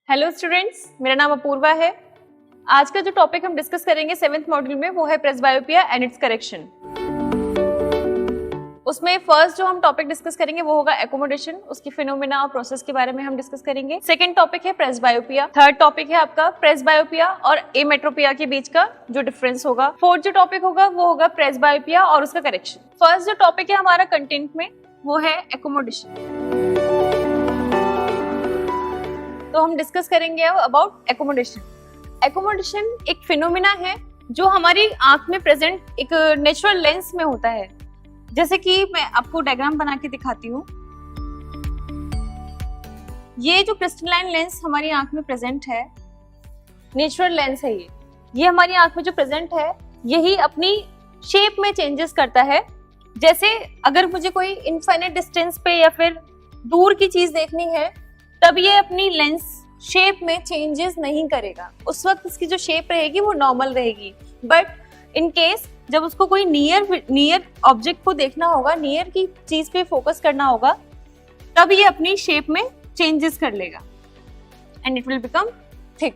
Hello students, मेरा नाम अपूर्वा है। आज का जो टॉपिक हम डिस्कस करेंगे 7th मॉड्यूल में वो है प्रेसबायोपिया एंड इट्स करेक्शन। उसमें फर्स्ट जो हम टॉपिक डिस्कस करेंगे वो होगा एकोमोडेशन, उसकी फिनोमेना और प्रोसेस के बारे में हम डिस्कस करेंगे। सेकंड टॉपिक है प्रेसबायोपिया। थर्ड टॉपिक है आपका प्रेसबायोपिया और एमेट्रोपिया के बीच का जो डिफरेंस होगा। फोर्थ जो टॉपिक होगा वो होगा प्रेसबायोपिया और उसका करेक्शन। फर्स्ट जो टॉपिक है हमारा कंटेंट में वो है एकोमोडेशन। तो हम डिस्कस करेंगे अब अबाउट एकोमोडेशन। एकोमोडेशन एक फिनोमेना है जो हमारी आंख में प्रेजेंट एक नेचुरल लेंस में होता है। जैसे कि मैं आपको डायग्राम बना के दिखाती हूँ। ये जो क्रिस्टलाइन लेंस हमारी आंख में प्रेजेंट है, नेचुरल लेंस है ये हमारी आंख में जो प्रेजेंट है यही अपनी शेप में चेंजेस करता है। जैसे अगर मुझे कोई इनफाइनाइट डिस्टेंस पे या फिर दूर की चीज देखनी है तब ये अपनी लेंस शेप में चेंजेस नहीं करेगा। उस वक्त इसकी जो शेप रहेगी वो नॉर्मल रहेगी। बट इन केस जब उसको कोई नियर ऑब्जेक्ट को देखना होगा, नियर की चीज पे फोकस करना होगा, तब ये अपनी शेप में चेंजेस कर लेगा and it will become thick.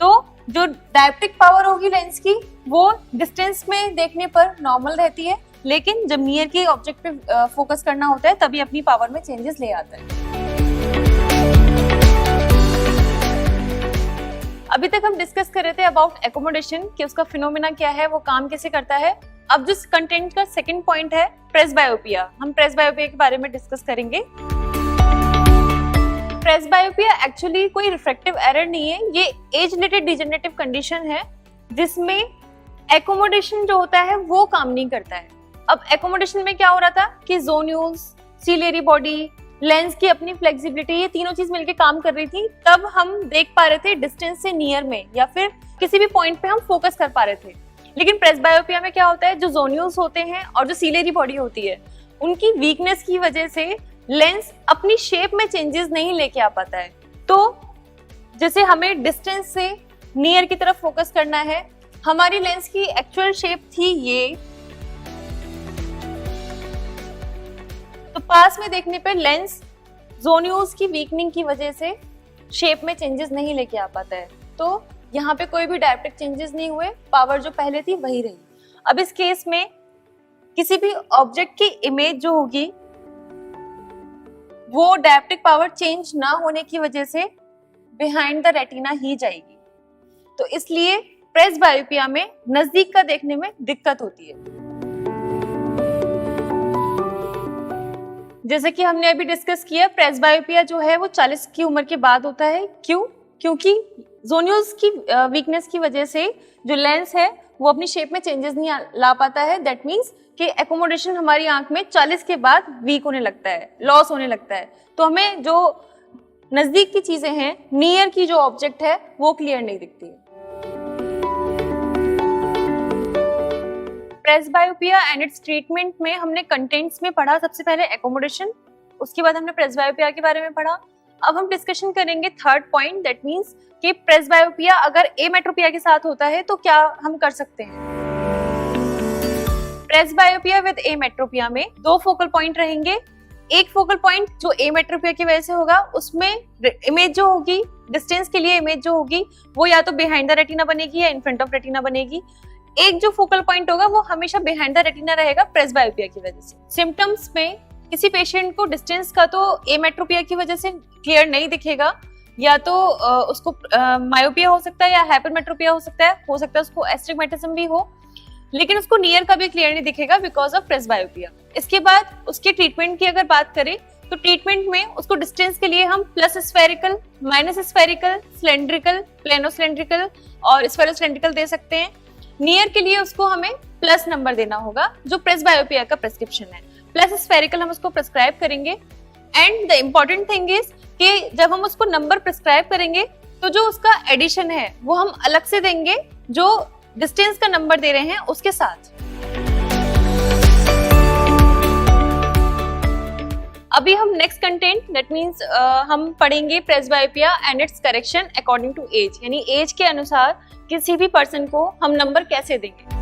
तो जो डायप्टिक पावर होगी लेंस की वो डिस्टेंस में देखने पर नॉर्मल रहती है, लेकिन जब नियर के ऑब्जेक्ट पे फोकस करना होता है तभी अपनी पावर में चेंजेस ले आता है। अभी तक हम डिस्कस कर रहे थे अबाउट एकोमोडेशन कि उसका फिनोमेना क्या है, वो काम कैसे करता है। अब जिस कंटेंट का सेकंड पॉइंट है प्रेसबायोपिया, हम प्रेसबायोपिया के बारे में डिस्कस करेंगे। प्रेसबायोपिया एक्चुअली कोई रिफ्रैक्टिव एरर नहीं है, ये एज रिलेटेड डिजेनरेटिव कंडीशन है जिसमें एकोमोडेशन जो होता है वो काम नहीं करता है। अब एकोमोडेशन में क्या हो रहा था कि ज़ोन्यूल्स, सीलियरी बॉडी, लेंस की अपनी फ्लेक्सिबिलिटी, ये तीनों चीज मिलके काम कर रही थी। तब हम देख पा रहे थे डिस्टेंस से नियर में या फिर किसी भी पॉइंट पे हम फोकस कर पा रहे थे। लेकिन प्रेसबायोपिया में क्या होता है, जो ज़ोन्यूल्स होते हैं और जो सीलियरी बॉडी होती है उनकी वीकनेस की वजह से लेंस अपनी शेप में चेंजेस नहीं लेके आ पाता है। तो जैसे हमें डिस्टेंस से नियर की तरफ फोकस करना है, हमारी लेंस की एक्चुअल शेप थी ये, तो पास में देखने पे लेंस ज़ोन्यूल्स की वीकनिंग की वजह से शेप में चेंजेस नहीं लेके आ पाता है। तो यहाँ पे कोई भी डायप्टिक चेंजेस नहीं हुए, पावर जो पहले थी वही रही। अब इस केस में किसी भी ऑब्जेक्ट की इमेज जो होगी वो डायप्टिक पावर चेंज ना होने की वजह से बिहाइंड द रेटिना ही जाएगी। तो इसलिए प्रेसबायोपिया में नजदीक का देखने में दिक्कत होती है। जैसे कि हमने अभी डिस्कस किया, प्रेसबायोपिया जो है वो 40 की उम्र के बाद होता है। क्यों? क्योंकि ज़ोन्यूल्स की वीकनेस की वजह से जो लेंस है वो अपनी शेप में चेंजेस नहीं ला पाता है। दैट मीन्स कि एकोमोडेशन हमारी आंख में 40 के बाद वीक होने लगता है, लॉस होने लगता है। तो हमें जो नजदीक की चीजें हैं, नियर की जो ऑब्जेक्ट है वो क्लियर नहीं दिखती है। प्रेसबायोपिया एंड इट्स ट्रीटमेंट में हमने कंटेंट्स में पढ़ा सबसे पहले एकोमोडेशन, उसके बाद हमने प्रेसबायोपिया के बारे में पढ़ा। अब हम डिस्कशन करेंगे थर्ड पॉइंट, दैट मींस कि प्रेसबायोपिया अगर एमेट्रोपिया के साथ होता है तो क्या हम कर सकते हैं। प्रेसबायोपिया विद एमेट्रोपिया में दो फोकल पॉइंट रहेंगे। एक फोकल पॉइंट जो एमेट्रोपिया की वजह से होगा उसमें इमेज जो होगी, डिस्टेंस के लिए इमेज जो होगी वो या तो बिहाइंड द रेटिना बनेगी या इन फ्रंट ऑफ रेटिना बनेगी। एक जो फोकल पॉइंट होगा वो हमेशा बिहाइंड द रेटिना रहेगा प्रेसबायोपिया की वजह से। सिम्टम्स में किसी पेशेंट को डिस्टेंस का तो एमेट्रोपिया की वजह से क्लियर नहीं दिखेगा, या तो उसको मायोपिया हो सकता है या हाइपरमेट्रोपिया हो सकता है उसको एस्टिग्मेटिज्म भी हो, लेकिन उसको नियर का भी क्लियर नहीं दिखेगा बिकॉज ऑफ प्रेसबायोपिया। इसके बाद उसके ट्रीटमेंट की अगर बात करें तो ट्रीटमेंट में उसको डिस्टेंस के लिए हम plus spherical, minus spherical, cylindrical, plano-cylindrical और स्फेरो-सिलेंड्रिकल दे सकते हैं। नियर के लिए उसको हमें प्लस नंबर देना होगा जो प्रेसबायोपिया का प्रेस्क्रिप्शन है। प्लस स्फेरिकल हम उसको प्रेस्क्राइब करेंगे। And the important thing is कि जब हम उसको नंबर प्रेस्क्राइब करेंगे तो जो उसका एडिशन है वो हम अलग से देंगे जो डिस्टेंस का नंबर दे रहे हैं उसके साथ। अभी हम नेक्स्ट कंटेंट, दैट मींस हम पढ़ेंगे presbyopia and its correction according to age, यानी एज के अनुसार किसी भी पर्सन को हम नंबर कैसे देंगे।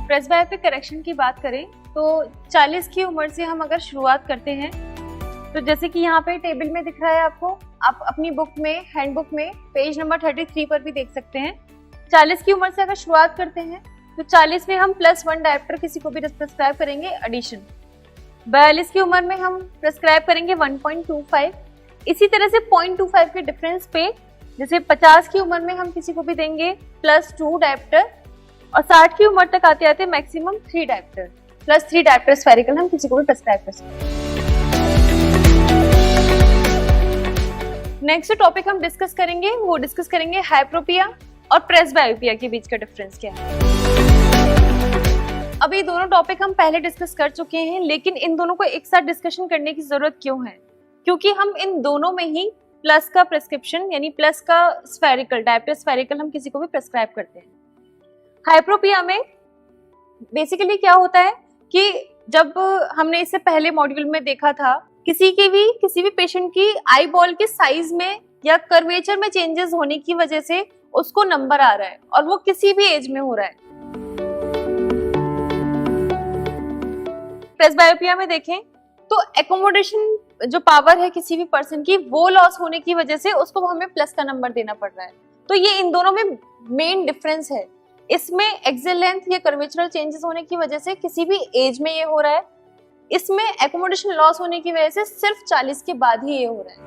प्रेसबायोपिक करेक्शन की बात करें तो 40 की उम्र से हम अगर शुरुआत करते हैं तो जैसे कि यहाँ पे टेबल में दिख रहा है आपको, आप अपनी बुक में, हैंडबुक में पेज नंबर 33 पर भी देख सकते हैं। 40 की उम्र से अगर शुरुआत करते हैं तो 40 में हम +1 डायप्टर किसी को भी प्रेस्क्राइब करेंगे एडिशन। 42 की उम्र में हम प्रेस्क्राइब करेंगे 1.25। इसी तरह से 0.25 के डिफरेंस पे जैसे 50 की उम्र में हम किसी को भी देंगे +2 डायप्टर, और 60 की उम्र तक आते आते मैक्सिमम 3 डायप्टर, +3 डायप्टर स्फेरिकल हम किसी को भी प्रेस्क्राइब कर सकते हैं। नेक्स्ट टॉपिक हम डिस्कस करेंगे, वो डिस्कस करेंगे हाइप्रोपिया और प्रेसबायोपिया के बीच का डिफरेंस क्या है। अभी दोनों टॉपिक हम पहले डिस्कस कर चुके हैं, लेकिन इन दोनों को एक साथ डिस्कशन करने की जरूरत क्यों है? क्योंकि हम इन दोनों में ही प्लस का प्रेस्क्रिप्शन यानी प्लस का स्फेरिकल, डायप्टर स्फेरिकल हम किसी को भी प्रेस्क्राइब करते हैं। हाइप्रोपिया में बेसिकली क्या होता है कि जब हमने इससे पहले मॉड्यूल में देखा था, किसी भी पेशेंट की आई बॉल के साइज में या कर्वेचर में चेंजेस होने की वजह से उसको नंबर आ रहा है और वो किसी भी एज में हो रहा है। प्रेसबायोपिया में देखें तो एकोमोडेशन जो पावर है किसी भी पर्सन की, वो लॉस होने की वजह से उसको हमें प्लस का नंबर देना पड़ रहा है। तो ये इन दोनों में मेन डिफरेंस है। इसमें एक्सियल लेंथ या कर्वेचरल चेंजेस होने की वजह से किसी भी एज में ये हो रहा है, इसमें एकोमोडेशन लॉस होने की वजह से सिर्फ 40 के बाद ही ये हो रहा है।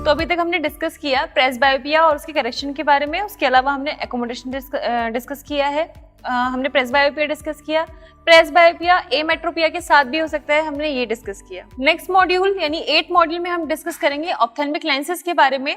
तो अभी तक हमने डिस्कस किया प्रेसबायोपिया और उसके करेक्शन के बारे में, उसके अलावा हमने एकोमोडेशन डिस्कस किया है, हमने प्रेसबायोपिया डिस्कस किया। प्रेसबायोपिया एमेट्रोपिया के साथ भी हो सकता है, हमने ये डिस्कस किया। नेक्स्ट मॉड्यूल यानी 8 मॉड्यूल में हम डिस्कस करेंगे ऑप्थेल्मिक लेंसेज के बारे में।